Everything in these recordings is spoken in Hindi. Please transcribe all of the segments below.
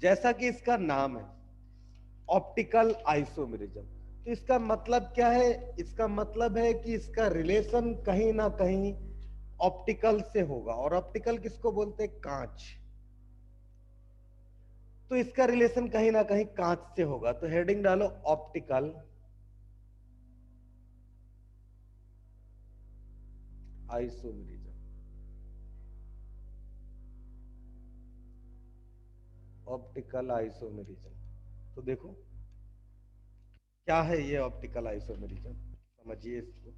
जैसा कि इसका नाम है ऑप्टिकल आइसोमेरिज्म, तो इसका मतलब क्या है? इसका मतलब है कि इसका रिलेशन कहीं ना कहीं ऑप्टिकल से होगा। और ऑप्टिकल किसको बोलते हैं? कांच। तो इसका रिलेशन कहीं ना कहीं कांच से होगा। तो हेडिंग डालो ऑप्टिकल आइसोमेरिज्म। ऑप्टिकल आइसोमेरिज्म, तो देखो क्या है ये ऑप्टिकल आइसोमेरिज्म, समझिए इसको।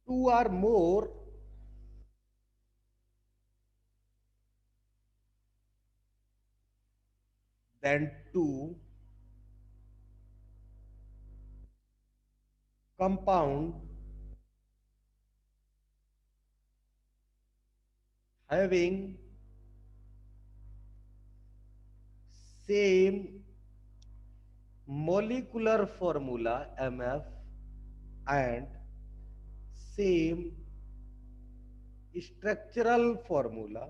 Two or more than two compound having same molecular formula MF and same structural formula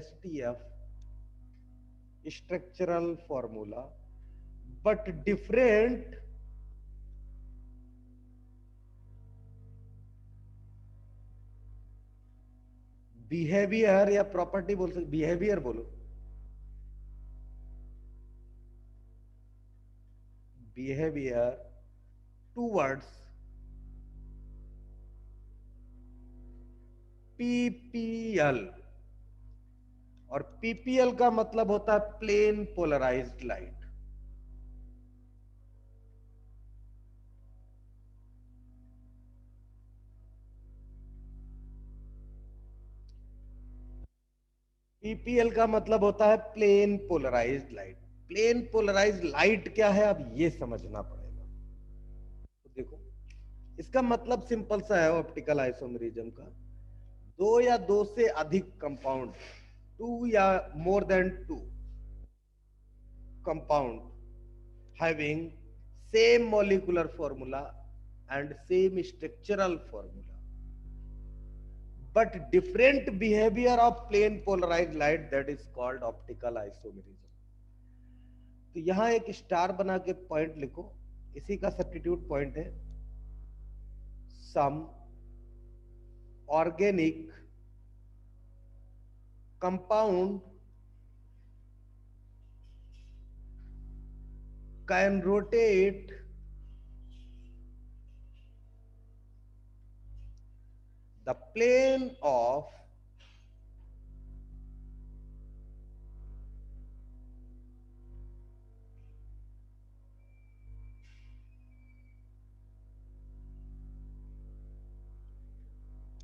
STF, structural formula, but different behaviour या प्रॉपर्टी बोल सकते, बिहेवियर बोलो, बिहेवियर टूवर्ड्स पीपीएल। और पीपीएल का मतलब होता है प्लेन पोलराइज्ड लाइट। पीपीएल का मतलब होता है plane polarized light. Plane polarized light क्या है, अब ये समझना पड़ेगा। तो देखो इसका मतलब सिंपल सा है ऑप्टिकल आइसोमेरिज्म का, दो या दो से अधिक कंपाउंड, टू या more than two compound having same molecular formula and same structural formula but different behavior of plane polarized light, that is called optical isomerism। तो यहां एक स्टार बना के पॉइंट लिखो, इसी का सब्स्टिट्यूट पॉइंट है some organic compound can rotate the plane of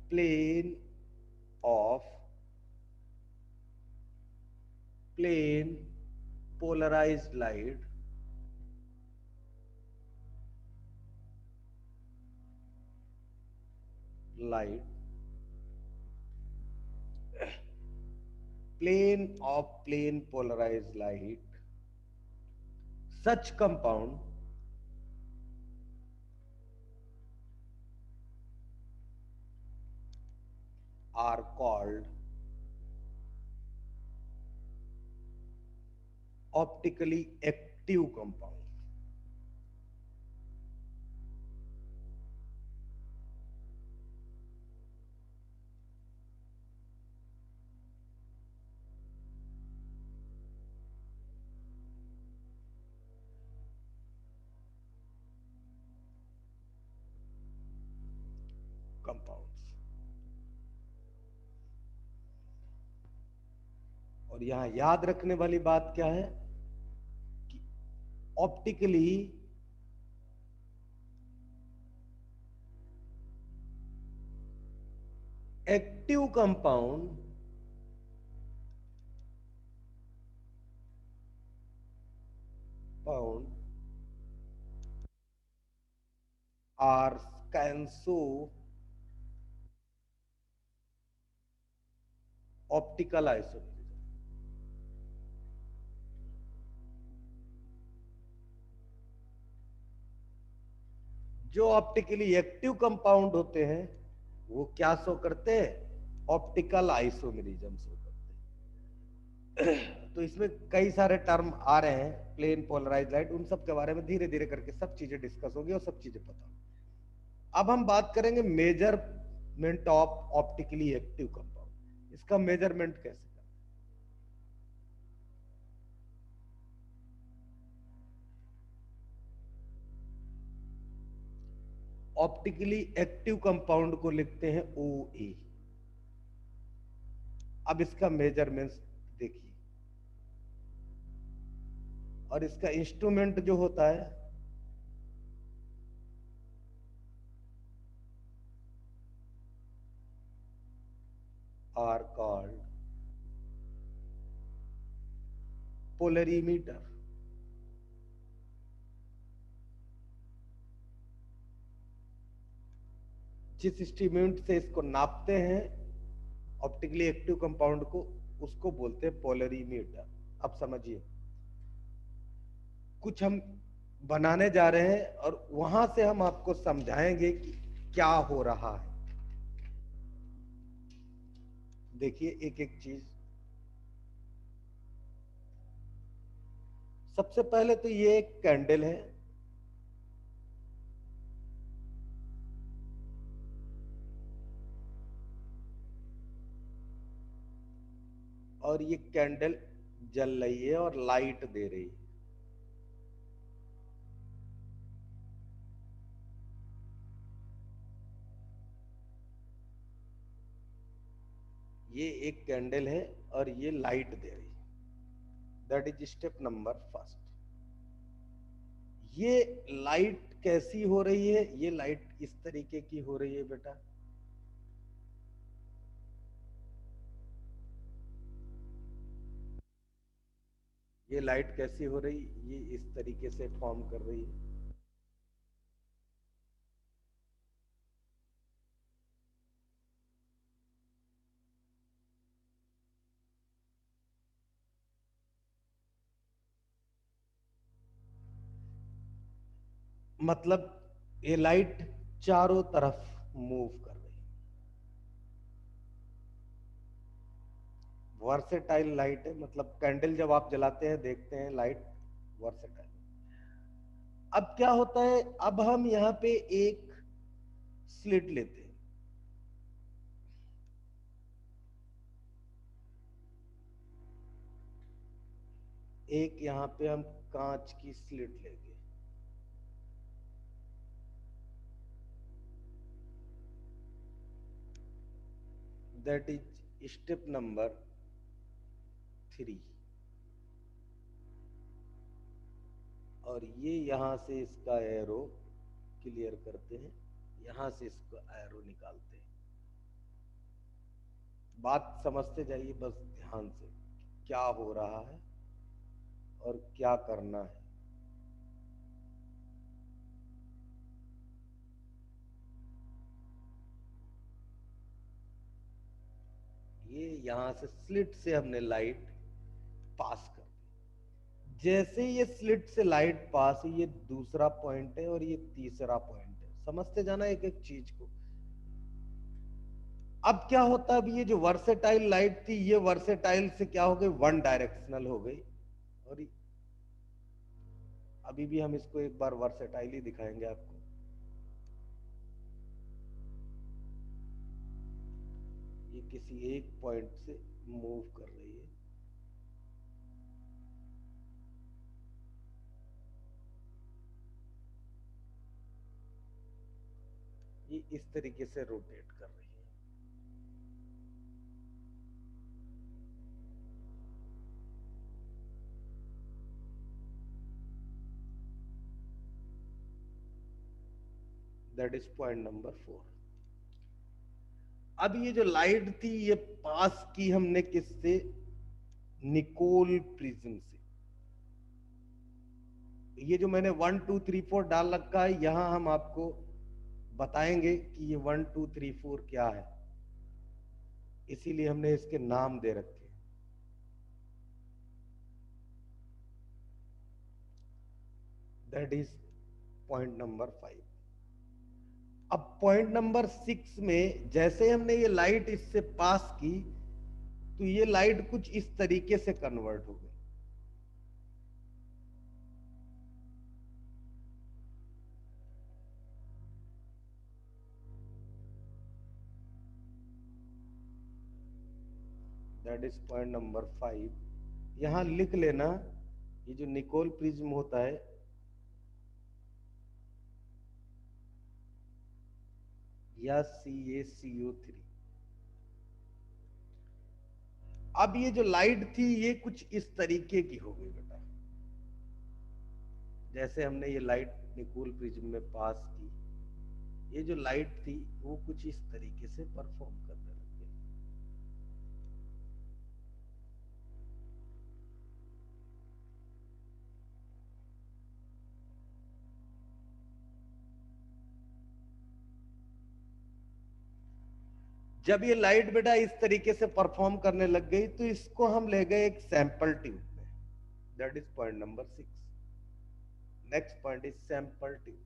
plane of plane polarized light plane of plane polarized light, such compound are called optically active compound। Compounds. और यहां याद रखने वाली बात क्या है कि optically active compound pound are can show optical isomerism. जो ऑप्टिकली एक्टिव कंपाउंड होते हैं वो क्या शो करते हैं? ऑप्टिकल आइसोमेरिज्म शो करते हैं। तो इसमें कई सारे टर्म आ रहे हैं, प्लेन पोलराइज लाइट, उन सब के बारे में धीरे धीरे करके सब चीजें डिस्कस होगी और सब चीजें पता होगी। अब हम बात करेंगे measurement of optically active compound. इसका मेजरमेंट कैसे करना? ऑप्टिकली एक्टिव कंपाउंड को लिखते हैं ओ ए। अब इसका मेजरमेंट देखिए, और इसका इंस्ट्रूमेंट जो होता है आर कॉल्ड पोलरीमीटर। जिस इंस्ट्रूमेंट से इसको नापते हैं ऑप्टिकली एक्टिव कंपाउंड को, उसको बोलते हैं पोलरीमीटर। अब समझिए, कुछ हम बनाने जा रहे हैं और वहां से हम आपको समझाएंगे कि क्या हो रहा है। देखिए एक एक चीज। सबसे पहले तो ये एक कैंडल है, और ये कैंडल जल रही है और लाइट दे रही है। ये एक कैंडल है और ये लाइट दे रही है। That is step number first. ये लाइट कैसी हो रही है? ये लाइट इस तरीके की हो रही है बेटा। ये लाइट कैसी हो रही? ये इस तरीके से फॉर्म कर रही है। मतलब ये लाइट चारों तरफ मूव कर रही है। वर्सेटाइल लाइट है, मतलब कैंडल जब आप जलाते हैं देखते हैं लाइट वर्सेटाइल। अब क्या होता है, अब हम यहां पे एक स्लिट लेते हैं। एक यहां पे हम कांच की स्लिट लेंगे। That is step number 3। और ये यहां से इसका एरो क्लियर करते हैं, यहां से इसको एरो निकालते हैं। बात समझते जाइए बस ध्यान से, क्या हो रहा है और क्या करना है। ये यहां से स्लिट से हमने लाइट पास कर दी। जैसे ये स्लिट से लाइट पास, ये दूसरा पॉइंट है और ये तीसरा पॉइंट है। समझते जाना एक एक चीज को। अब क्या होता है, अब ये जो वर्सेटाइल लाइट थी, ये वर्सेटाइल से क्या हो गई, वन डायरेक्शनल हो गई। और अभी भी हम इसको एक बार वर्सेटाइल ही दिखाएंगे आपको। ये किसी एक पॉइंट से मूव कर रही है। ये इस तरीके से रोटेट कर रही है। That is point number 4। अब ये जो लाइट थी, ये पास की हमने किससे? निकोल प्रिज्म से। ये जो मैंने 1 2 3 4 डाल रखा है, यहां हम आपको बताएंगे कि ये 1 2 3 4 क्या है। इसीलिए हमने इसके नाम दे रखे हैं। That is point number 5। अब पॉइंट नंबर 6 में जैसे हमने ये लाइट इससे पास की तो ये लाइट कुछ इस तरीके से कन्वर्ट हो गई। That is point number 5। यहां लिख लेना, ये जो निकोल प्रिज्म होता है या CaCO3। अब ये जो लाइट थी ये कुछ इस तरीके की हो गई बेटा। जैसे हमने ये लाइट निकोल प्रिज्म में पास की, ये जो लाइट थी वो कुछ इस तरीके से परफॉर्म करने लग गई। जब ये लाइट बेटा इस तरीके से परफॉर्म करने लग गई तो इसको हम ले गए एक सैंपल ट्यूब में। That is point number 6। Next point is sample tube.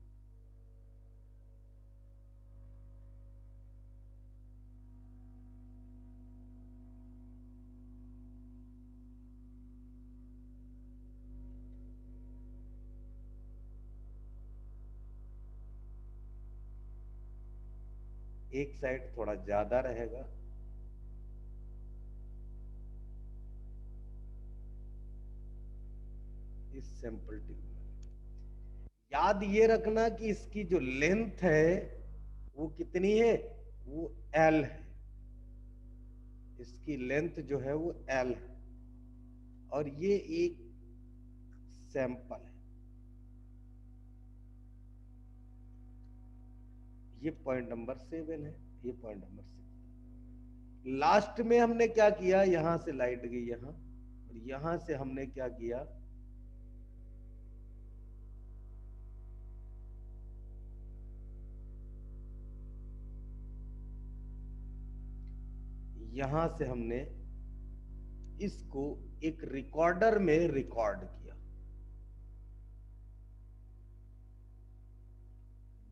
एक साइड थोड़ा ज्यादा रहेगा, इस सैंपल ट्यूब में। याद ये रखना कि इसकी जो लेंथ है वो कितनी है, वो L है। इसकी लेंथ जो है वो L है और ये एक सैंपल है। ये पॉइंट नंबर 7 है, ये पॉइंट नंबर 6। लास्ट में हमने क्या किया, यहां से लाइट गई यहां और यहां से हमने क्या किया, यहां से हमने इसको एक रिकॉर्डर में रिकॉर्ड किया।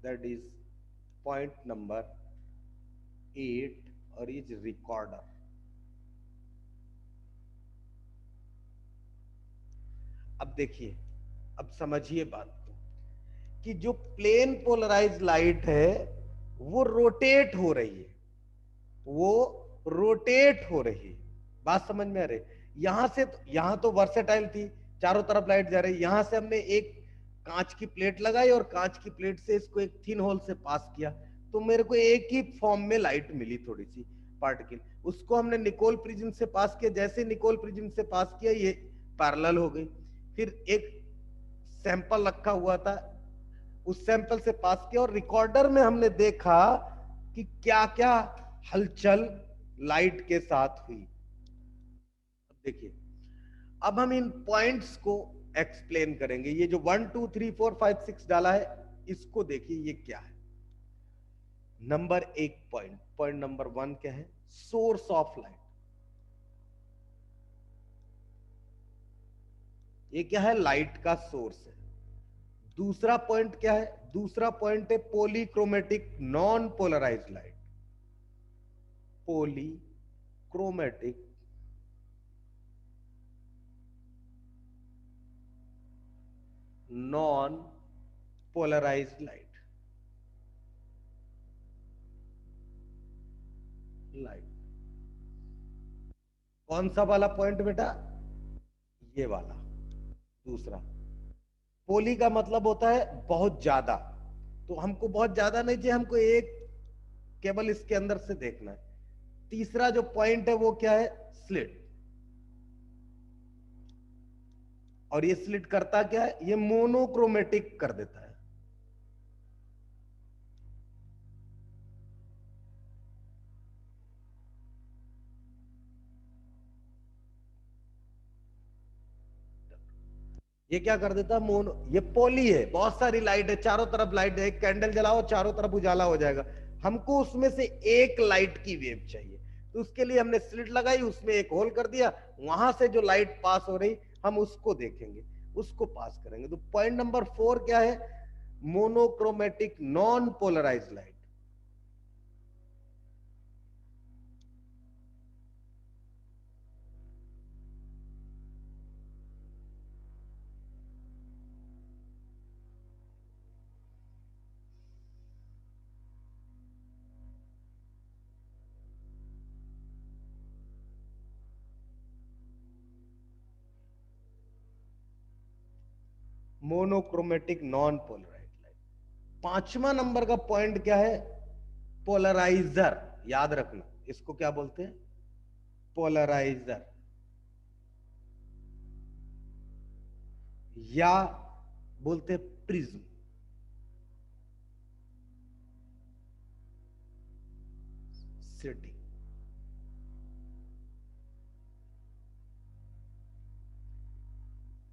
दैट इज पॉइंट नंबर 8 और इज रिकॉर्डर। अब देखिए, अब समझिए बात को कि जो प्लेन पोलराइज लाइट है वो रोटेट हो रही है, वो रोटेट हो रही है। बात समझ में आ रही? यहां से यहां तो वर्सेटाइल थी, चारों तरफ लाइट जा रही। यहां से हमने एक कांच की प्लेट लगाई और कांच की प्लेट से इसको एक थिन होल से पास किया तो मेरे को एक ही फॉर्म में लाइट मिली, थोड़ी सी पार्टिकल। उसको हमने निकोल प्रिज्म से पास किया, जैसे निकोल प्रिज्म से पास किया ये पैरेलल हो गई। फिर एक सैंपल रखा हुआ था, उस सैंपल से पास किया और रिकॉर्डर में हमने देखा कि क्या क्या हलचल लाइट के साथ हुई। अब देखिए, अब हम इन पॉइंट्स को एक्सप्लेन करेंगे। ये जो 1 2 3 4 5 6 डाला है इसको देखिए ये क्या है। नंबर 1 पॉइंट, पॉइंट नंबर 1 क्या है, सोर्स ऑफ लाइट। ये क्या है, लाइट का सोर्स है। दूसरा पॉइंट क्या है, दूसरा पॉइंट है polychromatic non polarized light. Polychromatic non polarized light. कौन सा वाला पॉइंट बेटा, ये वाला दूसरा। पोली का मतलब होता है बहुत ज्यादा, तो हमको बहुत ज्यादा नहीं चाहिए, हमको एक केवल इसके अंदर से देखना है। तीसरा जो पॉइंट है वो क्या है, स्लिट। और ये स्लिट करता क्या है, ये मोनोक्रोमेटिक कर देता है। ये क्या कर देता है, मोनो। ये पोली है, बहुत सारी लाइट है, चारों तरफ लाइट है, एक कैंडल जलाओ चारों तरफ उजाला हो जाएगा। हमको उसमें से एक लाइट की वेव चाहिए, तो उसके लिए हमने स्लिट लगाई, उसमें एक होल कर दिया, वहां से जो लाइट पास हो रही हम उसको देखेंगे, उसको पास करेंगे। तो पॉइंट नंबर 4 क्या है, monochromatic non polarized light. Monochromatic non polarized light. पांचवा नंबर का पॉइंट क्या है? पोलराइजर। याद रखना, इसको क्या बोलते हैं? पोलराइजर, या बोलते हैं प्रिज्म। सिटी।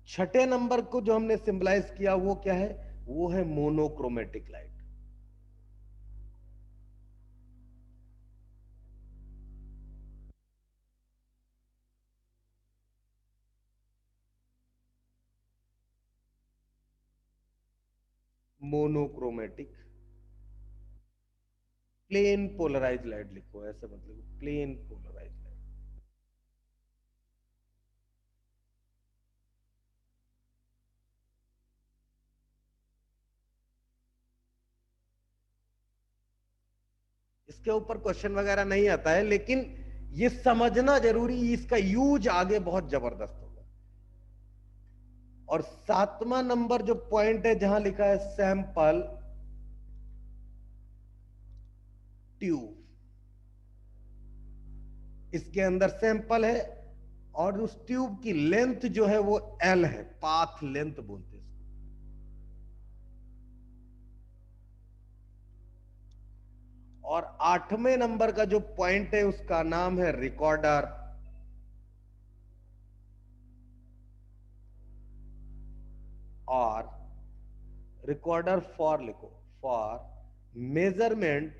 छठे नंबर को जो हमने सिंबलाइज किया वो क्या है? वो है monochromatic light. Monochromatic plane polarize light लिखो, ऐसे मतलब प्लेन पोलराइज लाइट। इसके ऊपर क्वेश्चन वगैरह नहीं आता है, लेकिन ये समझना जरूरी, इसका यूज आगे बहुत जबरदस्त होगा। और सातवां नंबर जो पॉइंट है जहां लिखा है सैंपल ट्यूब, इसके अंदर सैंपल है और उस ट्यूब की लेंथ जो है वो एल है, पाथ लेंथ बोलते हैं इसको। और आठवें नंबर का जो पॉइंट है उसका नाम है रिकॉर्डर। और रिकॉर्डर फॉर लिखो, for measurement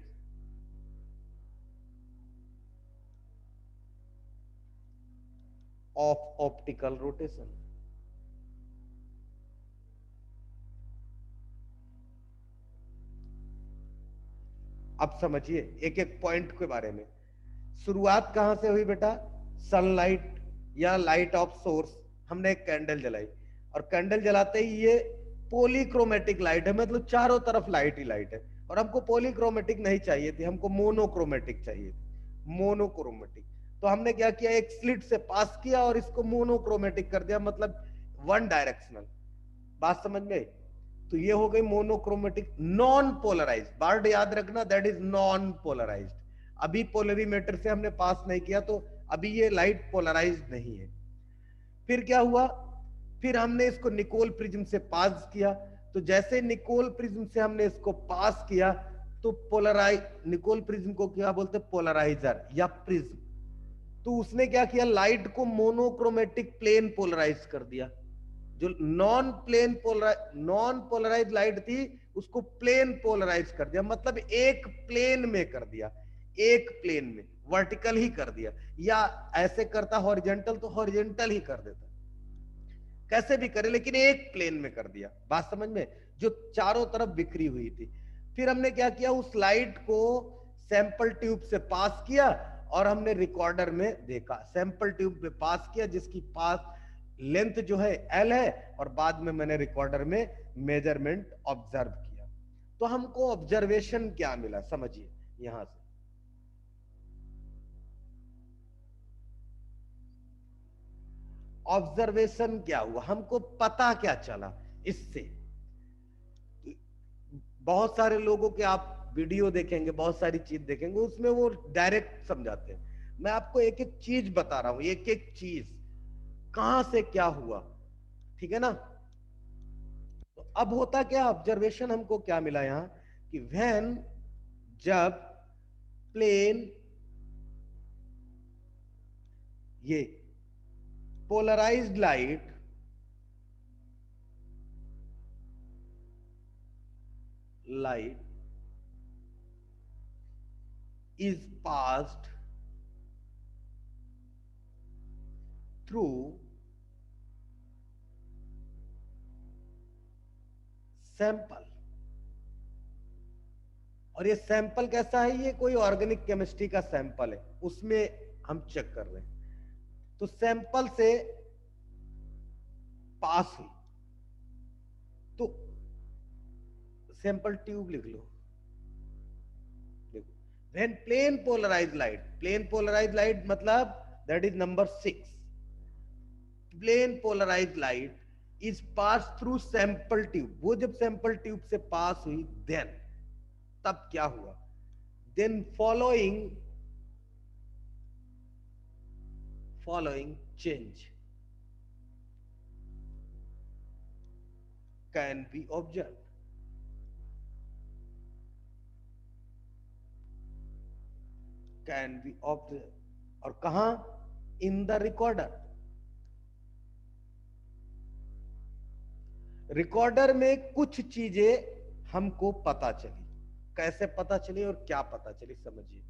of optical rotation. अब समझिए एक एक पॉइंट के बारे में। शुरुआत कहां से हुई बेटा? सनलाइट या लाइट ऑफ सोर्स, हमने एक कैंडल जलाई और कैंडल जलाते ही ये पॉलीक्रोमेटिक लाइट है, मतलब चारों तरफ लाइट ही लाइट है। और हमको पॉलीक्रोमेटिक नहीं चाहिए थी, हमको मोनोक्रोमेटिक चाहिए थी, मोनोक्रोमेटिक। तो हमने क्या किया, एक स्लिट से पास किया और इसको मोनोक्रोमेटिक कर दिया, मतलब वन डायरेक्शनल। बात समझ में? तो ये हो गई मोनोक्रोमेटिक नॉन पोलराइज्ड। वर्ड याद रखना, दैट इज नॉन पोलराइज्ड। अभी पोलरीमीटर से हमने पास नहीं किया, तो अभी ये लाइट पोलराइज्ड नहीं है। फिर क्या हुआ? फिर हमने इसको निकोल प्रिज्म से पास किया। तो जैसे निकोल प्रिज्म से हमने इसको पास किया तो पोलराइज, निकोल प्रिज्म को क्या बोलते हैं? पोलराइजर या प्रिज्म। तो उसने क्या किया, लाइट को मोनोक्रोमेटिक प्लेन पोलराइज कर दिया। जो नॉन पोलराइज लाइट थी उसको प्लेन पोलराइज कर दिया, मतलब एक प्लेन में कर दिया, एक प्लेन में, वर्टिकल ही कर दिया। या ऐसे करता हॉरिजेंटल तो हॉरिजेंटल ही कर देता, कैसे भी करे लेकिन एक प्लेन में कर दिया। बात समझ में? जो चारों तरफ बिखरी हुई थी। फिर हमने क्या किया, उस लाइट को सैंपल ट्यूब से पास किया और हमने रिकॉर्डर में देखा। सैंपल ट्यूब में पास किया जिसकी पास लेंथ जो है एल है, और बाद में मैंने रिकॉर्डर में मेजरमेंट ऑब्जर्व किया। तो हमको ऑब्जर्वेशन क्या मिला, समझिए यहां से। ऑब्जर्वेशन क्या हुआ, हमको पता क्या चला इससे? बहुत सारे लोगों के आप वीडियो देखेंगे, बहुत सारी चीज देखेंगे, उसमें वो डायरेक्ट समझाते हैं। मैं आपको एक एक चीज बता रहा हूं, एक एक चीज कहां से क्या हुआ, ठीक है ना? तो अब होता क्या, ऑब्जर्वेशन हमको क्या मिला यहां कि व्हेन, जब प्लेन, ये polarized light is passed through sample. और ये सैंपल कैसा है? ये कोई ऑर्गेनिक केमिस्ट्री का सैंपल है, उसमें हम चेक कर रहे हैं। तो सैंपल से पास हुई, तो सैंपल ट्यूब लिख लो। देखो, व्हेन प्लेन पोलराइज लाइट मतलब that is number 6। Plane polarize light is pass through sample tube, वो जब सैंपल ट्यूब से पास हुई देन, तब क्या हुआ, then following change can be observe, can be observe, और कहां, इन द रिकॉर्डर। रिकॉर्डर में कुछ चीजें हमको पता चली, कैसे पता चली और क्या पता चली समझिए।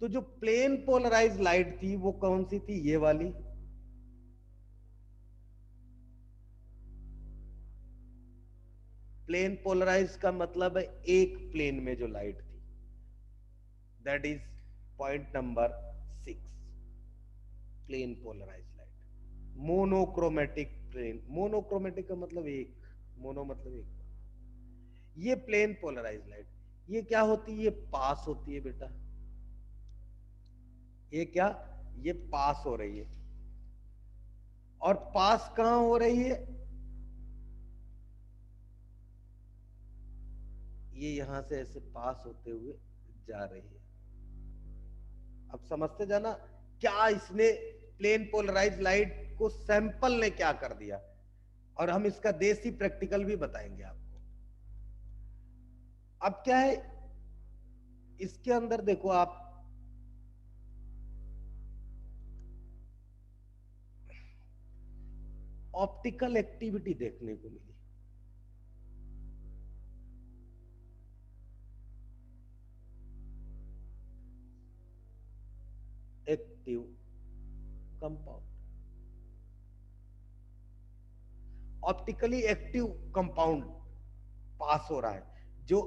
तो जो प्लेन पोलराइज लाइट थी वो कौन सी थी, ये वाली। प्लेन पोलराइज का मतलब है एक प्लेन में जो लाइट थी, that is point number 6, plane polarize light. Monochromatic plane, monochromatic का मतलब एक, मोनो मतलब एक, ये प्लेन पोलराइज लाइट, ये क्या होती है, ये पास होती है बेटा, ये क्या, ये पास हो रही है। और पास कहां हो रही है, ये यहां से ऐसे पास होते हुए जा रही है। अब समझते जाना क्या इसने, प्लेन पोलराइज लाइट को सैंपल ने क्या कर दिया, और हम इसका देसी प्रैक्टिकल भी बताएंगे आपको। अब क्या है इसके अंदर, देखो आप, ऑप्टिकल एक्टिविटी देखने को मिली। Active compound, optically active compound पास हो रहा है, जो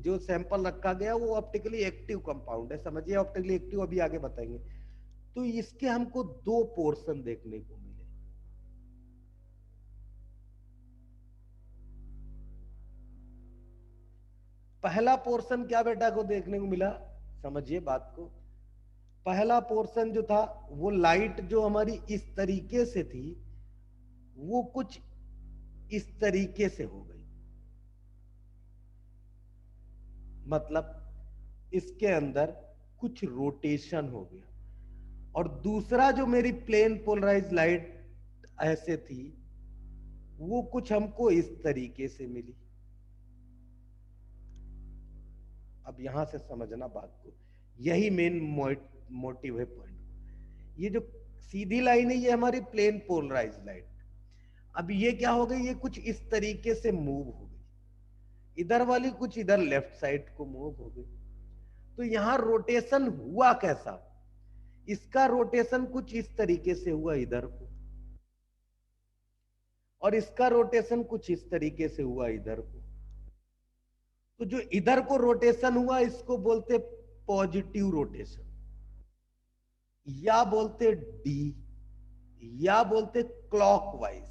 जो सैंपल रखा गया वो ऑप्टिकली एक्टिव कंपाउंड है, समझिए ऑप्टिकली एक्टिव, अभी आगे बताएंगे। तो इसके हमको दो पोर्शन देखने को मिले। पहला पोर्शन क्या बेटा को देखने को मिला, समझिए बात को। पहला पोर्शन जो था वो लाइट जो हमारी इस तरीके से थी वो कुछ इस तरीके से हो गई, मतलब इसके अंदर कुछ रोटेशन हो गया। और दूसरा जो मेरी प्लेन पोलराइज लाइट ऐसे थी वो कुछ हमको इस तरीके से मिली। अब यहां से समझना बात को, यही मेन मोटिव है पॉइंट। ये जो सीधी लाइन है ये हमारी प्लेन पोलराइज लाइट, अब ये क्या हो गई, ये कुछ इस तरीके से मूव हो गई, इधर वाली कुछ इधर लेफ्ट साइड को मूव हो गई। तो यहां रोटेशन हुआ कैसा, इसका रोटेशन कुछ इस तरीके से हुआ इधर को, और इसका रोटेशन कुछ इस तरीके से हुआ इधर को। तो जो इधर को रोटेशन हुआ इसको बोलते पॉजिटिव रोटेशन, या बोलते डी, या बोलते क्लॉकवाइज।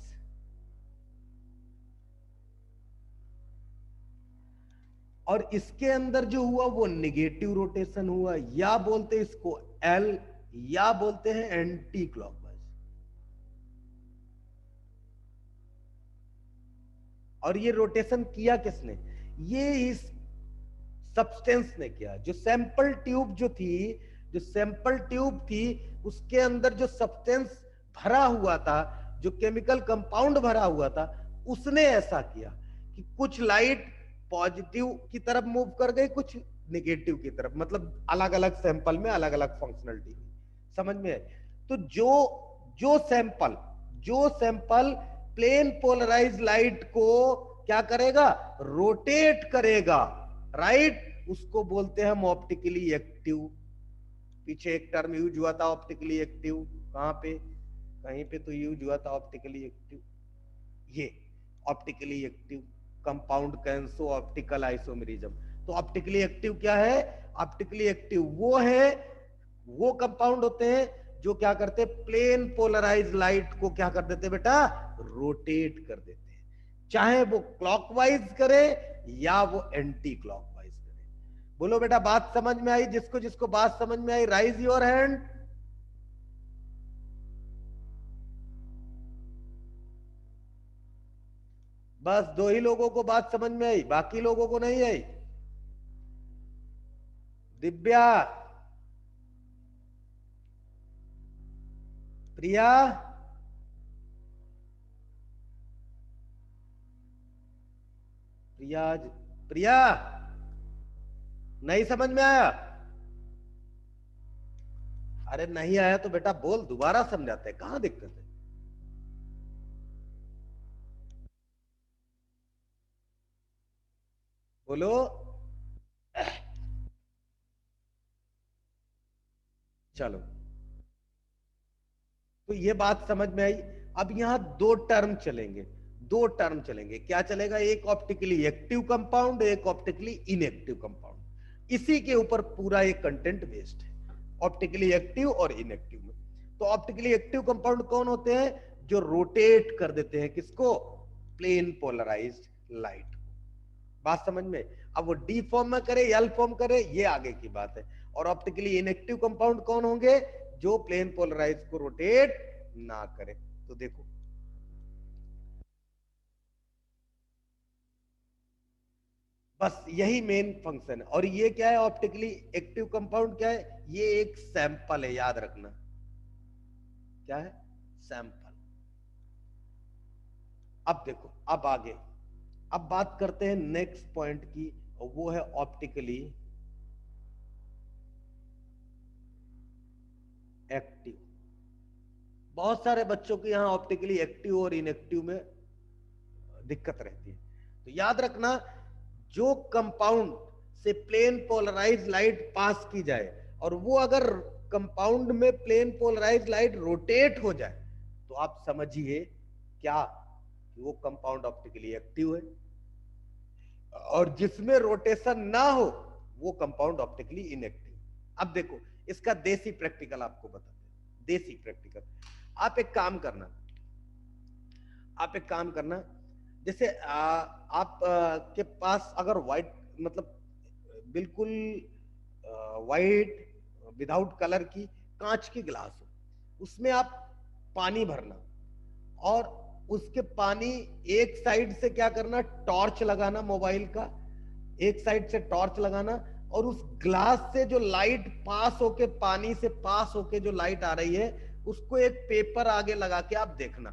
और इसके अंदर जो हुआ वो निगेटिव रोटेशन हुआ, या बोलते इसको एल, या बोलते हैं एंटी क्लॉकवाइज। और ये रोटेशन किया किसने, ये इस सब्सटेंस ने किया। जो सैंपल ट्यूब जो थी, जो सैंपल ट्यूब थी उसके अंदर जो सब्सटेंस भरा हुआ था, जो केमिकल कंपाउंड भरा हुआ था, उसने ऐसा किया कि कुछ लाइट पॉजिटिव की तरफ मूव कर गई, कुछ निगेटिव की तरफ, मतलब अलग अलग सैंपल में अलग अलग फंक्शनलिटी। समझ में है? तो जो सैंपल, जो सैंपल प्लेन पोलराइज लाइट को क्या करेगा, रोटेट करेगा, राइट, उसको बोलते हैं हम ऑप्टिकली एक्टिव। पीछे एक टर्म यूज हुआ था ऑप्टिकली एक्टिव, कहां पे, कहीं पे तो यूज हुआ था ऑप्टिकली एक्टिव, ये ऑप्टिकली एक्टिव कंपाउंड कैंसो ऑप्टिकल आइसोमेरिज्म। तो ऑप्टिकली एक्टिव क्या है, ऑप्टिकली एक्टिव वो है, वो कंपाउंड होते हैं जो क्या करते हैं, प्लेन पोलराइज लाइट को क्या कर देते बेटा, रोटेट कर देते हैं, चाहे वो क्लॉकवाइज करे या वो एंटी क्लॉकवाइज करे। बोलो बेटा बात समझ में आई, जिसको जिसको बात समझ में आई राइज योर हैंड। बस दो ही लोगों को बात समझ में आई, बाकी लोगों को नहीं आई। दिव्या, प्रिया, प्रिया, प्रिया, नहीं समझ में आया? अरे नहीं आया तो बेटा बोल, दोबारा समझाते हैं, कहां दिक्कत है। बोलो। चलो, तो ये बात समझ में आई। अब यहां दो टर्म चलेंगे, दो टर्म चलेंगे। क्या चलेगा? एक ऑप्टिकली एक्टिव कंपाउंड, एक ऑप्टिकली इनएक्टिव कंपाउंड। इसी के ऊपर पूरा एक कंटेंट बेस्ड है, ऑप्टिकली एक्टिव और इनएक्टिव में। तो ऑप्टिकली एक्टिव कंपाउंड कौन होते हैं? जो रोटेट कर देते हैं किसको? Plane polarized light. बात समझ में? अब वो डी फॉर्म में करे, एल फॉर्म करे, ये आगे की बात है। और ऑप्टिकली इनएक्टिव कंपाउंड कौन होंगे? जो प्लेन पोलराइज को रोटेट ना करे। तो देखो, बस यही मेन फंक्शन है। और ये क्या है? ऑप्टिकली एक्टिव कंपाउंड क्या है? ये एक सैंपल है, याद रखना। क्या है? सैंपल। अब देखो, अब आगे, अब बात करते हैं नेक्स्ट पॉइंट की, और वो है ऑप्टिकली एक्टिव। बहुत सारे बच्चों के यहां ऑप्टिकली एक्टिव और इनएक्टिव में दिक्कत रहती है। तो याद रखना, जो कंपाउंड से प्लेन पोलराइज लाइट पास की जाए, और वो अगर कंपाउंड में प्लेन पोलराइज लाइट रोटेट हो जाए, तो आप समझिए क्या, कि वो कंपाउंड ऑप्टिकली एक्टिव है। और जिसमें रोटेशन ना हो, वो कंपाउंड ऑप्टिकली इनएक्टिव। अब देखो, इसका देसी प्रैक्टिकल आपको बताते हैं। देसी प्रैक्टिकल, आप एक काम करना, आप एक काम करना, जैसे आप के पास अगर व्हाइट, मतलब बिल्कुल व्हाइट विदाउट कलर की कांच की गिलास हो, उसमें आप पानी भरना, और उसके पानी, एक साइड से क्या करना, टॉर्च लगाना मोबाइल का, एक साइड से टॉर्च लगाना, और उस ग्लास से जो लाइट पास होके, पानी से पास होके जो लाइट आ रही है, उसको एक पेपर आगे लगा के आप देखना,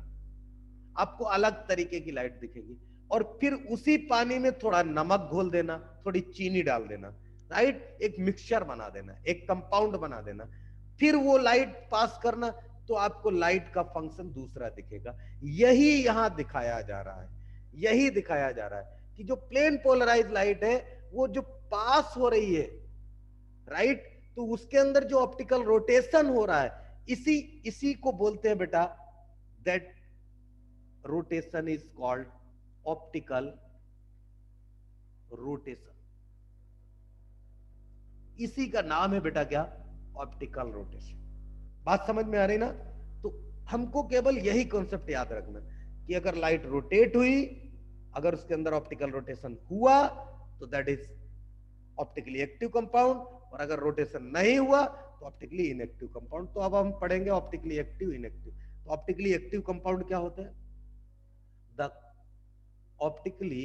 आपको अलग तरीके की लाइट दिखेगी। और फिर उसी पानी में थोड़ा नमक घोल देना, थोड़ी चीनी डाल देना, राइट, एक मिक्सचर बना देना, एक कंपाउंड बना देना, फिर वो लाइट पास करना, तो आपको लाइट का फंक्शन दूसरा दिखेगा। यही यहां दिखाया जा रहा है, यही दिखाया जा रहा है कि जो प्लेन पोलराइज लाइट है, वो जो पास हो रही है, राइट, तो उसके अंदर जो ऑप्टिकल रोटेशन हो रहा है, इसी इसी को बोलते हैं बेटा, that rotation is called optical rotation। इसी का नाम है बेटा क्या? Optical rotation. बात समझ में आ रही ना? तो हमको केवल यही कॉन्सेप्ट याद रखना, कि अगर लाइट रोटेट हुई, अगर उसके अंदर ऑप्टिकल रोटेशन हुआ, तो that is optically active compound, और अगर रोटेशन नहीं हुआ, तो ऑप्टिकली इनएक्टिव कंपाउंड। तो अब हम पढ़ेंगे ऑप्टिकली एक्टिव, इनएक्टिव। तो ऑप्टिकली एक्टिव कंपाउंड क्या होता है? The optically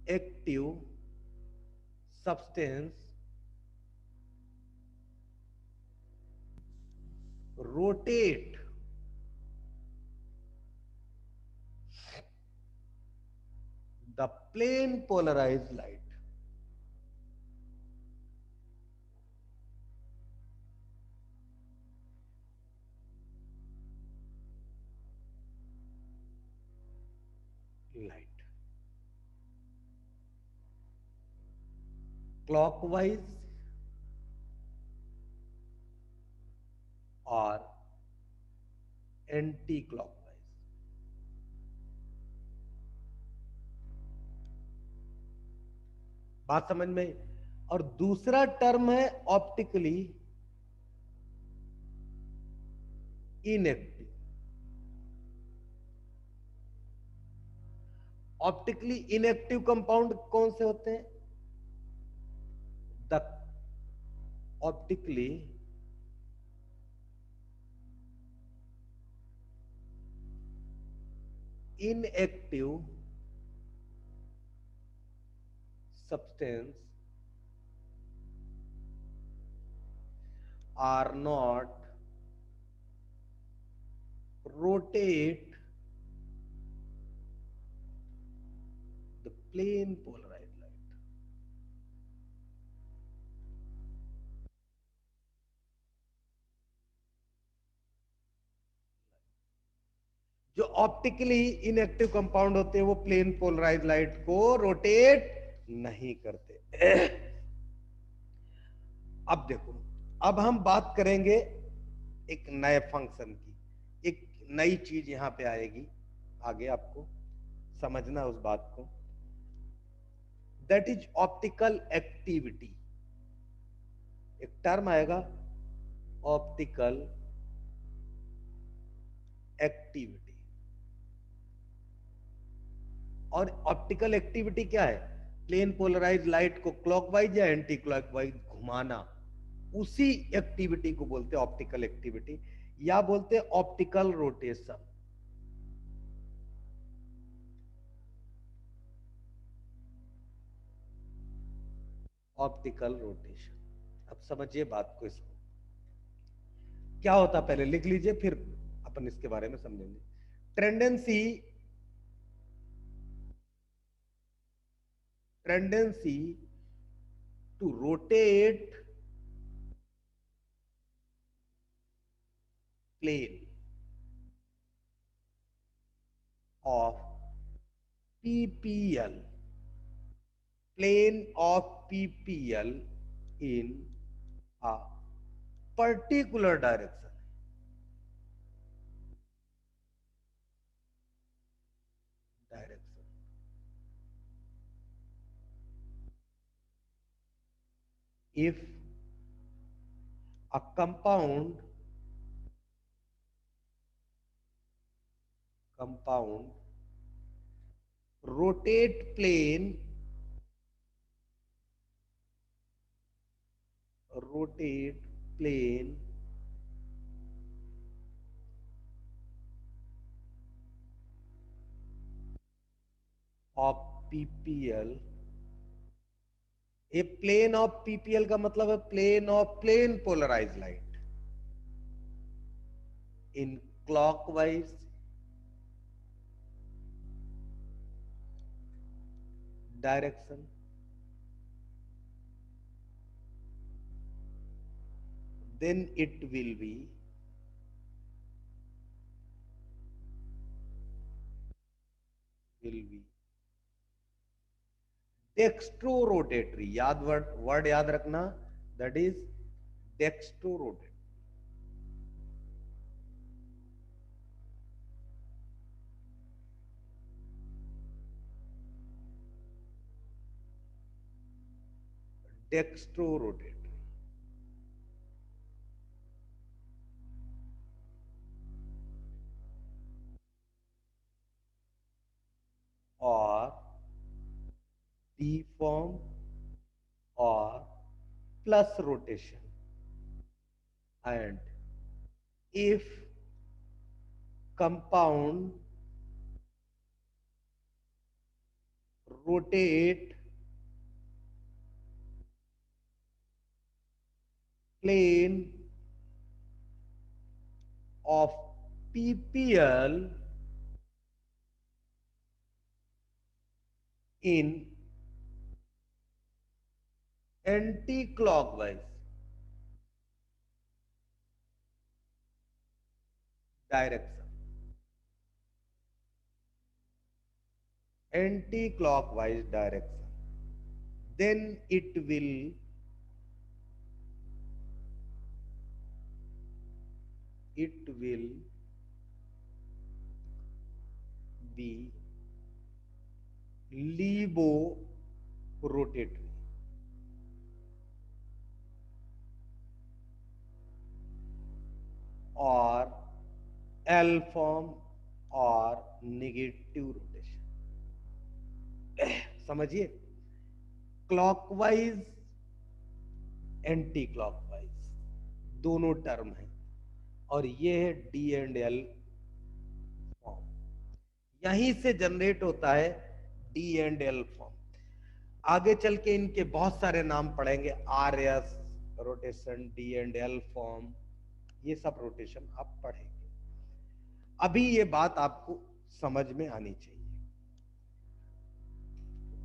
active substance rotate the plane polarized light। Light clockwise और एंटी क्लॉकवाइज। बात समझ में? और दूसरा टर्म है optically inactive. Optically inactive compound कौन से होते हैं? The optically inactive substance are not rotate the plane polarized light. जो ऑप्टिकली इनएक्टिव कंपाउंड होते हैं वो प्लेन पोलराइज लाइट को रोटेट नहीं करते। अब देखो, अब हम बात करेंगे एक नए फंक्शन की, एक नई चीज यहां पे आएगी आगे, आपको समझना उस बात को। That is optical activity. एक टर्म आएगा ऑप्टिकल एक्टिविटी। और ऑप्टिकल एक्टिविटी क्या है? प्लेन पोलराइज लाइट को क्लॉकवाइज या एंटी क्लॉकवाइज घुमाना, उसी एक्टिविटी को बोलते हैं ऑप्टिकल एक्टिविटी, या बोलते हैं ऑप्टिकल रोटेशन। Optical rotation. अब समझिए बात को, इसको क्या होता पहले लिख लीजिए, फिर अपन इसके बारे में समझेंगे। Tendency to rotate plane of PPL, plane of PPL in a particular direction. If a compound rotate plane of PPL, a plane of PPL का मतलब है plane of plane polarized light in clockwise direction, then it will be dextrorotatory. याद वर्ड याद रखना, that is dextrorotatory. Dextrorotatory. और deform or plus rotation. And if compound rotate plane of PPL in anti-clockwise direction, then it will be levorotatory. और L फॉर्म और नेगेटिव रोटेशन। समझिए, क्लॉकवाइज एंटी क्लॉकवाइज दोनों टर्म है, और ये है D and L फॉर्म। यहीं से जनरेट होता है डी एंड एल फॉर्म। आगे चल के इनके बहुत सारे नाम पढ़ेंगे, R S rotation, D and L form, ये सब रोटेशन आप पढ़ेंगे। अभी ये बात आपको समझ में आनी चाहिए।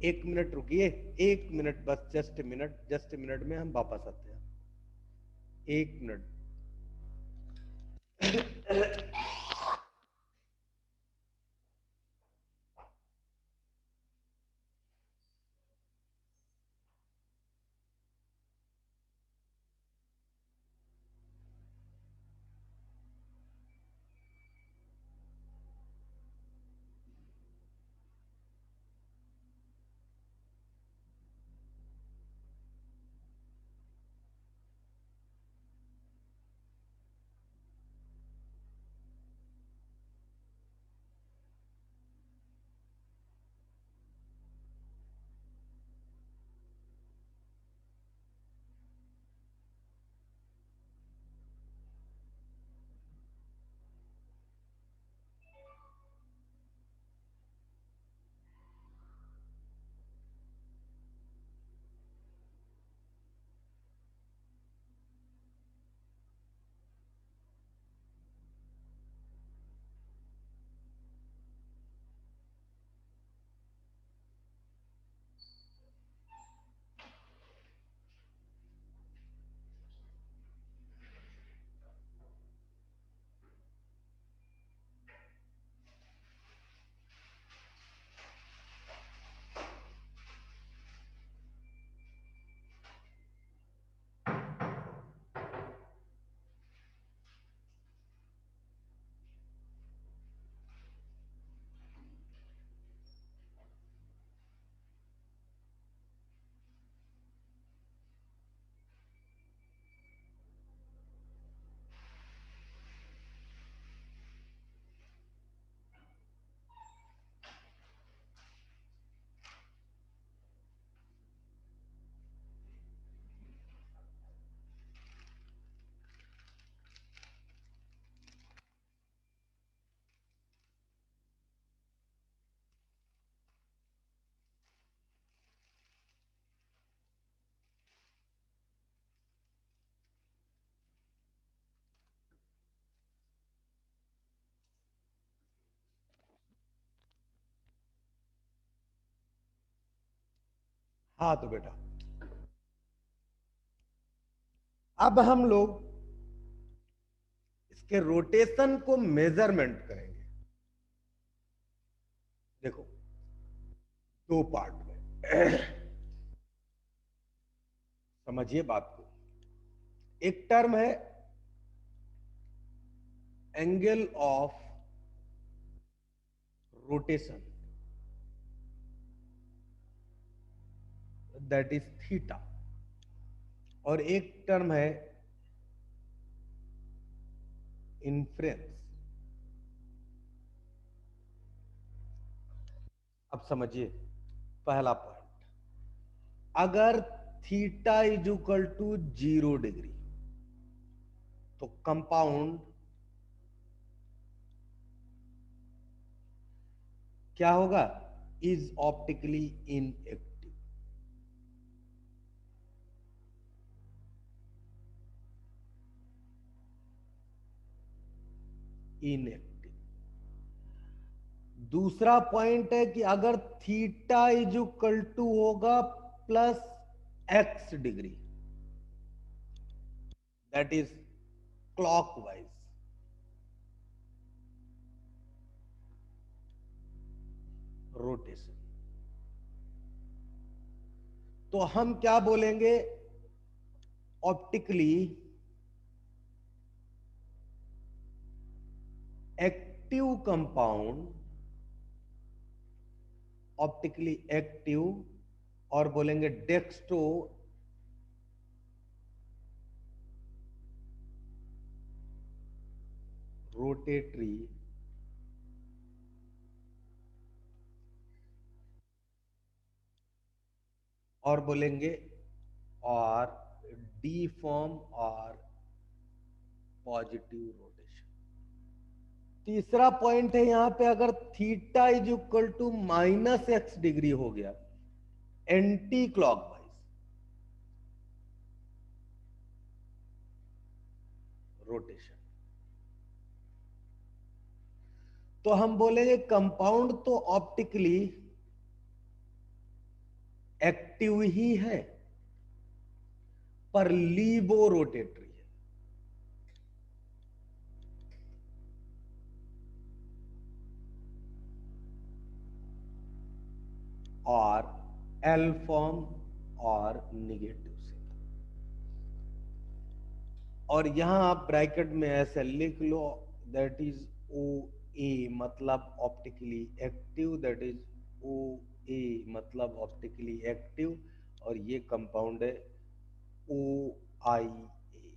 एक मिनट रुकिए, एक मिनट बस, जस्ट मिनट में हम वापस आते हैं। एक मिनट। हाँ तो बेटा, अब हम लोग इसके रोटेशन को मेजरमेंट करेंगे। देखो, दो पार्ट में समझिए बात को। एक टर्म है angle of rotation, that is theta, और एक टर्म है इन्फ्रेंस। अब समझिए पहला पॉइंट, अगर theta is equal to 0 degree तो कंपाउंड क्या होगा, इज ऑप्टिकली इनएक्टिव। इनएक्टिव। दूसरा पॉइंट है कि अगर थीटा इज इक्वल टू होगा +x degree, that is clockwise, rotation, तो हम क्या बोलेंगे, optically active compound, optically active, और बोलेंगे डेक्स्ट्रो रोटेटरी और बोलेंगे और डीफॉर्म और पॉजिटिव रोटेशन। तीसरा पॉइंट है यहां पे, अगर theta is equal to -x degree हो गया एंटी क्लॉकवाइज, रोटेशन, तो हम बोलेंगे कंपाउंड तो ऑप्टिकली एक्टिव ही है पर लीबो रोटेटरी है। और एल फॉर्म और निगेटिव से, और यहां आप ब्रैकेट में ऐसे लिख लो, दैट इज ओ ए मतलब ऑप्टिकली एक्टिव, दैट इज ओ ए मतलब ऑप्टिकली एक्टिव, और ये कंपाउंड है ओ आई ए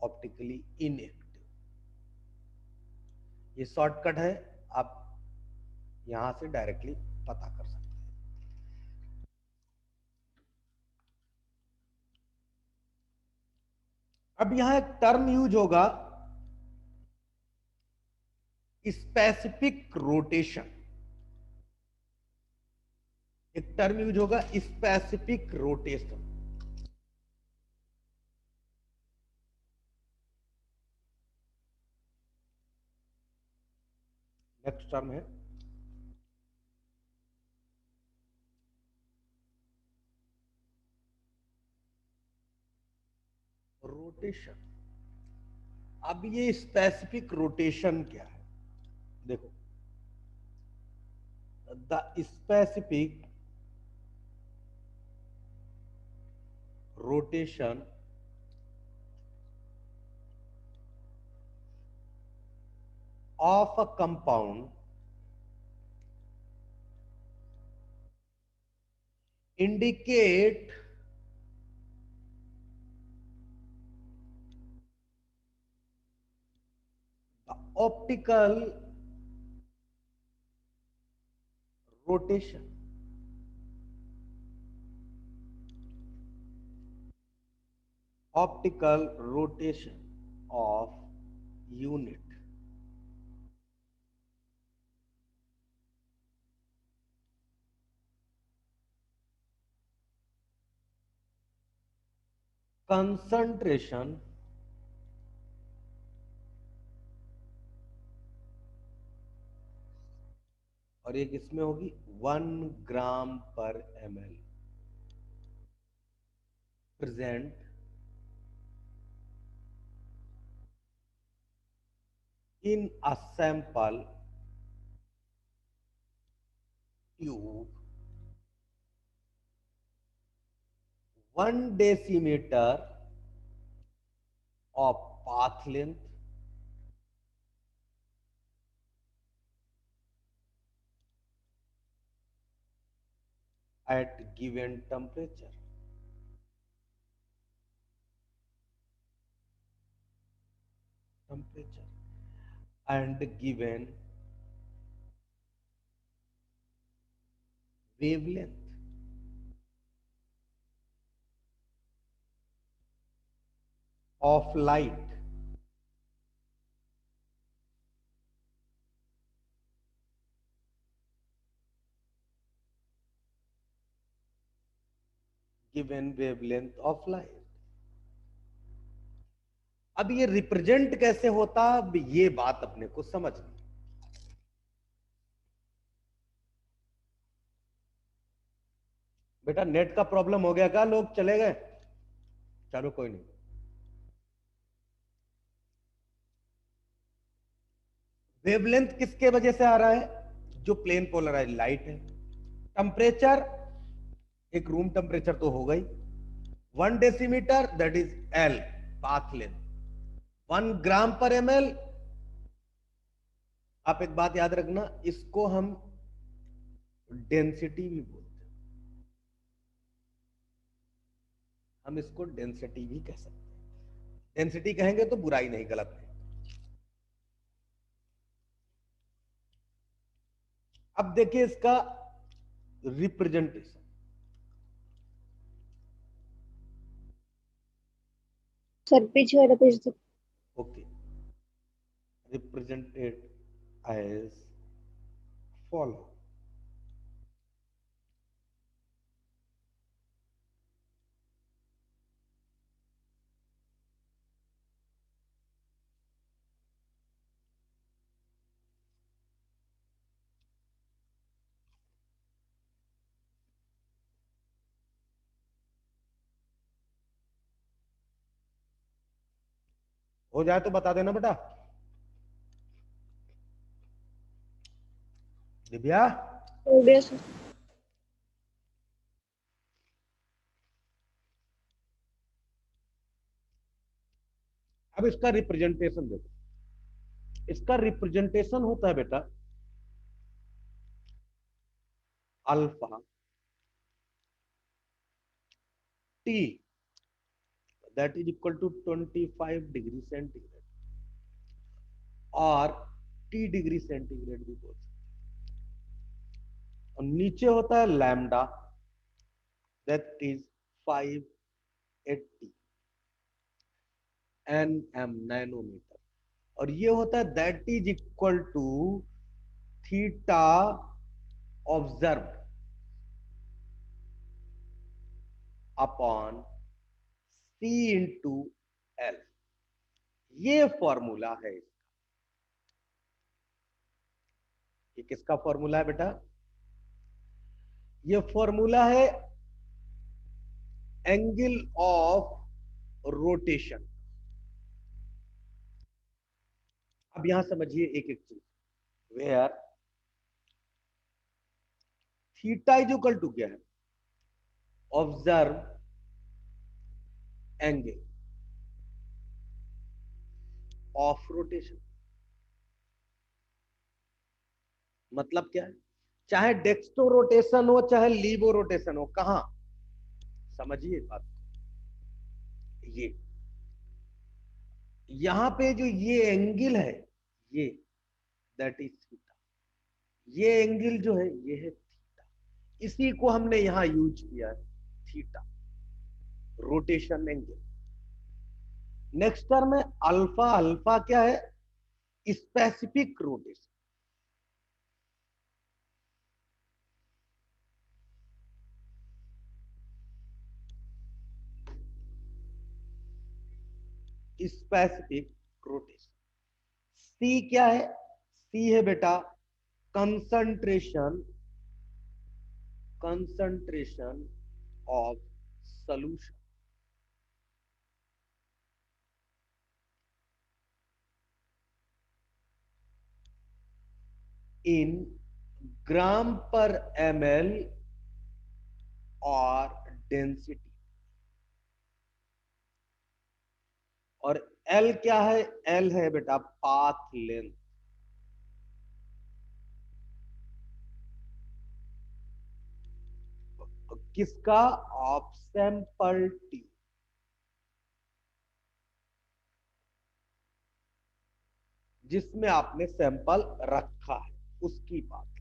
ऑप्टिकली इनएक्टिव। ये शॉर्टकट है, आप यहां से डायरेक्टली पता कर सकते हैं। अब यहां एक टर्म यूज होगा, स्पेसिफिक रोटेशन, एक टर्म यूज होगा स्पेसिफिक रोटेशन। नेक्स्ट टर्म है रोटेशन। अब ये स्पेसिफिक रोटेशन क्या है, देखो, the specific rotation of a compound indicate the optical rotation, optical rotation of unit, concentration और एक इसमें होगी 1 ग्राम/ml present in a sample tube 1 decimeter of path length at given temperature. And given wavelength. Of light given wavelength of light. अब ये रिप्रेजेंट कैसे होता, अब ये बात अपने को समझनी। बेटा नेट का प्रॉब्लम हो गया क्या, लोग चले गए? चलो कोई नहीं। वेवलेंथ किसके वजह से आ रहा है, जो प्लेन पोलराइज लाइट है। टेम्परेचर, एक रूम टेम्परेचर तो हो गई, 1 decimeter that is L path length, 1 ग्राम/ml। आप एक बात याद रखना, इसको हम डेंसिटी भी बोलते हैं, हम इसको डेंसिटी भी कह सकते हैं। डेंसिटी कहेंगे तो बुराई नहीं, गलत नहीं। अब देखिए इसका रिप्रेजेंटेशन, सर पीछे वाला पेज तक। Okay, represented as follow. हो जाए तो बता देना बेटा। दिव्या, Yes. अब इसका रिप्रेजेंटेशन देखो। इसका रिप्रेजेंटेशन होता है बेटा alpha T, that is equal to 25 degree centigrade, और टी डिग्री सेंटीग्रेड भी बोल सकते हैं। और नीचे होता है lambda, that is 580 nm, nanometre. और ये होता है that is equal to theta observe upon C into L. ये फॉर्मूला है। ये किसका फॉर्मूला है बेटा? ये फॉर्मूला है एंगल ऑफ रोटेशन। अब यहां समझिए एक एक चीज। Where theta is equal to क्या है? Observe angle of rotation. मतलब क्या है? चाहे डेक्स्टो रोटेशन हो चाहे लीवो रोटेशन हो, कहां, समझिए बात। ये यहां पे जो ये एंगल है, ये दैट इज थीटा। ये एंगल जो है ये है थीटा। इसी को हमने यहां यूज किया है, theta, rotation angle. Next term है अल्फा। अल्फा क्या है? Specific rotation. Specific rotation. C क्या है? सी है बेटा concentration, concentration of solution in gram per ml और डेंसिटी। और L क्या है? L है बेटा पाथ लेंथ। किसका? ऑफ सैंपल टी, जिसमें आपने सैंपल रखा है उसकी बात।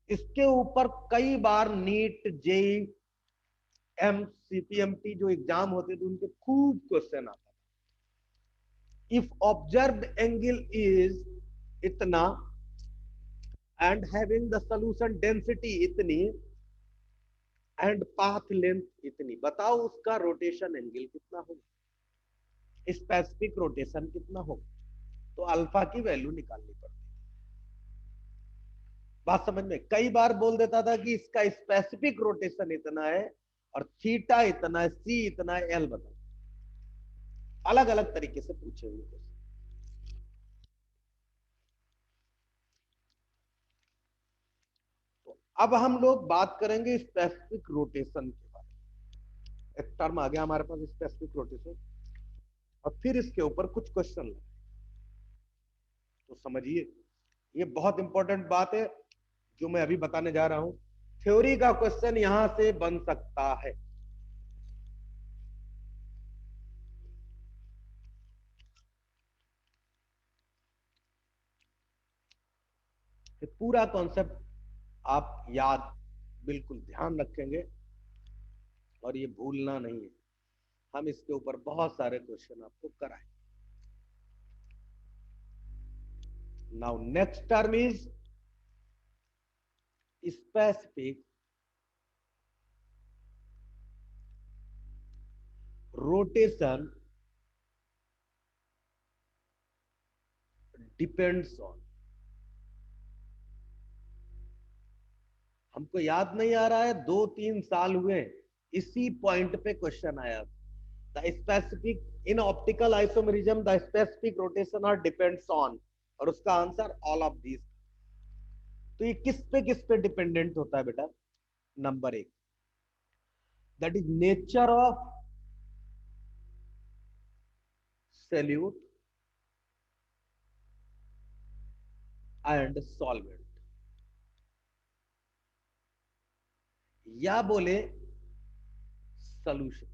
इसके ऊपर कई बार नीट, जेई, सीपीएमटी जो एग्जाम होते थे उनके खूब क्वेश्चन आता था। इफ ऑब्जर्व्ड एंगल इज इतना and having the solution density इतनी एंड पाथ लेंथ इतनी, बताओ उसका रोटेशन एंगल कितना होगा, स्पेसिफिक रोटेशन कितना होगा। तो अल्फा की वैल्यू निकालनी पड़ती। बात समझ में? कई बार बोल देता था कि इसका स्पेसिफिक रोटेशन इतना है और थीटा इतना है, सी इतना है, एल बताओ। अलग अलग तरीके से पूछे हुए क्वेश्चन। तो अब हम लोग बात करेंगे स्पेसिफिक रोटेशन के बारे में। एक टर्म आ गया हमारे पास स्पेसिफिक रोटेशन, और फिर इसके ऊपर कुछ क्वेश्चन। तो समझिए, ये बहुत इंपॉर्टेंट बात है जो मैं अभी बताने जा रहा हूं। थ्योरी का क्वेश्चन यहां से बन सकता है। तो पूरा कॉन्सेप्ट आप याद, बिल्कुल ध्यान रखेंगे और ये भूलना नहीं है। हम इसके ऊपर बहुत सारे क्वेश्चन आपको कराएं। Now next term is specific rotation depends on. हमको याद नहीं आ रहा है, 2-3 साल हुए इसी पॉइंट पे क्वेश्चन आया. The specific in optical isomerism the specific rotation are depends on, और उसका आंसर ऑल ऑफ दीज. तो ये किस पे डिपेंडेंट होता है बेटा? Number 1, that is nature of solute and solvent, या बोले सोल्यूशन.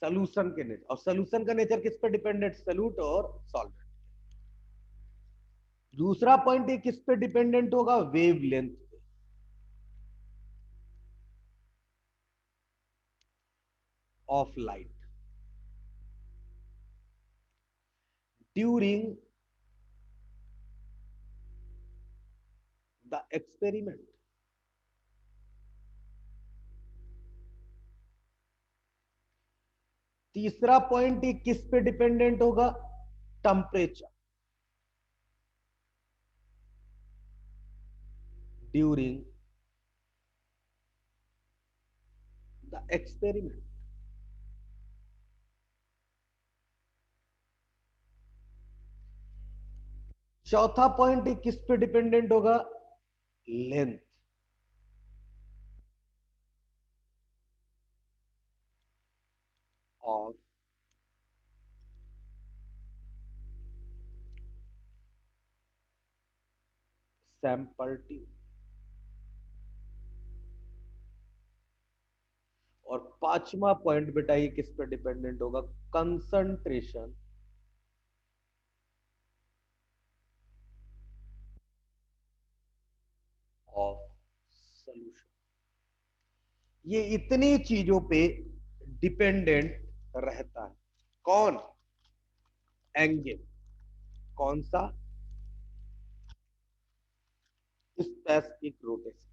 सोल्यूशन के नेचर, और सोल्यूशन का नेचर किस पे डिपेंडेंट? सॉल्यूट और सॉल्वेंट. दूसरा पॉइंट ये किस पे डिपेंडेंट होगा? वेवलेंथ पे. Of light during the experiment. तीसरा पॉइंट ये किस पे डिपेंडेंट होगा? Temperature during the experiment. चौथा पॉइंट ये किस पे डिपेंडेंट होगा? Length of sample tube. और पांचवा पॉइंट बेटा ये किस पे डिपेंडेंट होगा? Concentration of solution. ये इतनी चीजों पे डिपेंडेंट रहता है. कौन? एंगल. कौन सा? Specific rotation.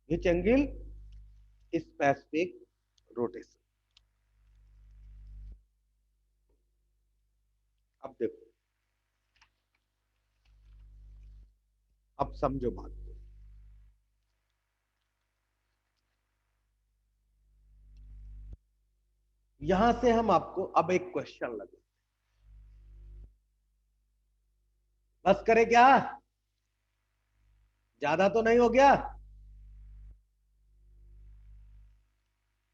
Which angle? Specific rotation. अब देखो, अब समझो बात को. यहां से हम आपको अब एक क्वेश्चन लगे. बस करे क्या? ज्यादा तो नहीं हो गया?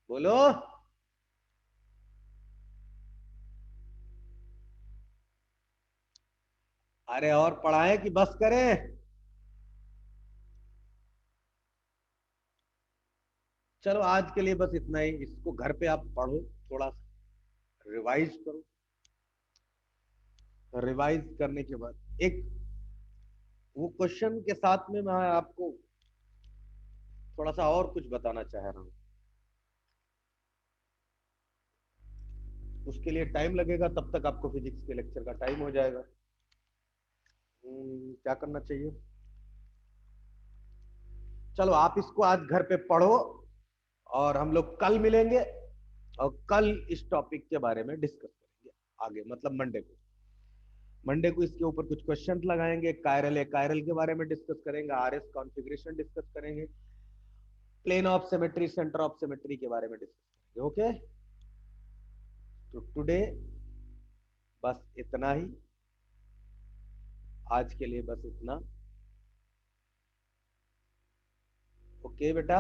बोलो. अरे और पढ़ाएं कि बस करें? चलो आज के लिए बस इतना ही. इसको घर पे आप पढ़ो, थोड़ा रिवाइज करो. रिवाइज करने के बाद एक वो क्वेश्चन के साथ में मैं आपको थोड़ा सा और कुछ बताना चाह रहा हूं. उसके लिए टाइम लगेगा, तब तक आपको फिजिक्स के लेक्चर का टाइम हो जाएगा. क्या करना चाहिए? चलो आप इसको आज घर पे पढ़ो, और हम लोग कल मिलेंगे, और कल इस टॉपिक के बारे में डिस्कस करेंगे आगे, मतलब मंडे को. मंडे को इसके ऊपर कुछ क्वेश्चन लगाएंगे. कायरल है, कायरल के बारे में डिस्कस करेंगे. आरएस कॉन्फ़िगरेशन डिस्कस करेंगे. Plane of symmetry, centre of symmetry के बारे में डिस्कस करेंगे. ओके, तो टुडे बस इतना ही. आज के लिए बस इतना. ओके बेटा.